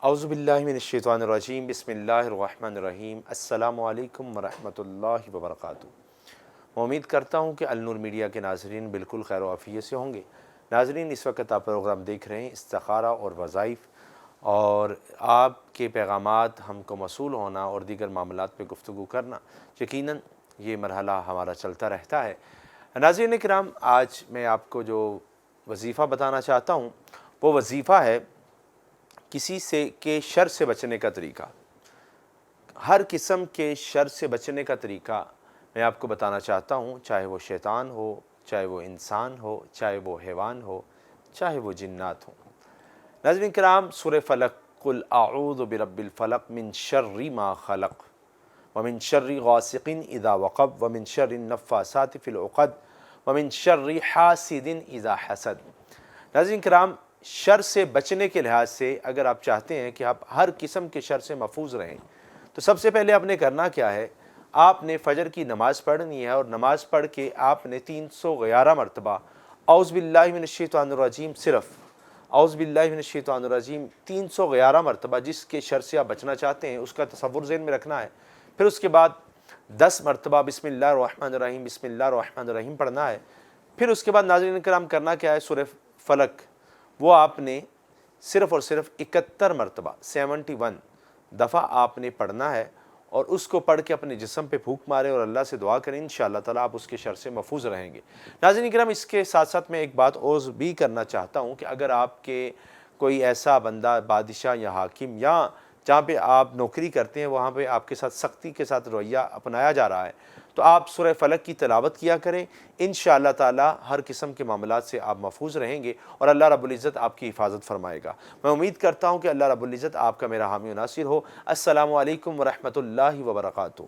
اعوذ باللہ من الشیطان الرجیم بسم اللہ الرحمن الرحیم السلام علیکم ورحمۃ اللہ وبرکاتہ۔ میں امید کرتا ہوں کہ النور میڈیا کے ناظرین بالکل خیر و عافیت سے ہوں گے۔ ناظرین، اس وقت آپ پروگرام دیکھ رہے ہیں استخارہ اور وظائف، اور آپ کے پیغامات ہم کو موصول ہونا اور دیگر معاملات پہ گفتگو کرنا، یقیناً یہ مرحلہ ہمارا چلتا رہتا ہے۔ ناظرین کرام، آج میں آپ کو جو وظیفہ بتانا چاہتا ہوں وہ وظیفہ ہے کسی سے کے شر سے بچنے کا طریقہ۔ ہر قسم کے شر سے بچنے کا طریقہ میں آپ کو بتانا چاہتا ہوں، چاہے وہ شیطان ہو، چاہے وہ انسان ہو، چاہے وہ حیوان ہو، چاہے وہ جنات ہوں۔ ناظرین کرام، سورہ فلق، قل اعوذ برب الفلق من شر ما خلق ومن شر غاسق اذا وقب ومن شر النفاثات فی العقد ومن شر حاسد اذا حسد۔ ناظرین کرام، شر سے بچنے کے لحاظ سے اگر آپ چاہتے ہیں کہ آپ ہر قسم کے شر سے محفوظ رہیں تو سب سے پہلے آپ نے کرنا کیا ہے؟ آپ نے فجر کی نماز پڑھنی ہے، اور نماز پڑھ کے آپ نے 311 مرتبہ اعوذ باللہ من الشیطان الرجیم، صرف اعوذ باللہ من الشیطان الرجیم 311 مرتبہ جس کے شر سے آپ بچنا چاہتے ہیں اس کا تصور ذہن میں رکھنا ہے۔ پھر اس کے بعد 10 مرتبہ بسم اللہ الرحمن الرحیم بسم اللہ الرحمن الرحیم پڑھنا ہے۔ پھر اس کے بعد ناظرین کرام کرنا کیا ہے؟ سورہ فلق وہ آپ نے صرف اور صرف 71 مرتبہ 71 دفعہ آپ نے پڑھنا ہے، اور اس کو پڑھ کے اپنے جسم پہ پھونک مارے اور اللہ سے دعا کریں، انشاءاللہ تعالیٰ آپ اس کے شر سے محفوظ رہیں گے۔ ناظرین کرام، اس کے ساتھ ساتھ میں ایک بات اور بھی کرنا چاہتا ہوں کہ اگر آپ کے کوئی ایسا بندہ، بادشاہ یا حاکم، یا جہاں پہ آپ نوکری کرتے ہیں وہاں پہ آپ کے ساتھ سختی کے ساتھ رویہ اپنایا جا رہا ہے تو آپ سورہ فلق کی تلاوت کیا کریں، انشاءاللہ تعالی ہر قسم کے معاملات سے آپ محفوظ رہیں گے اور اللہ رب العزت آپ کی حفاظت فرمائے گا۔ میں امید کرتا ہوں کہ اللہ رب العزت آپ کا میرا حامی و ناصر ہو۔ السلام علیکم ورحمۃ اللہ وبرکاتہ۔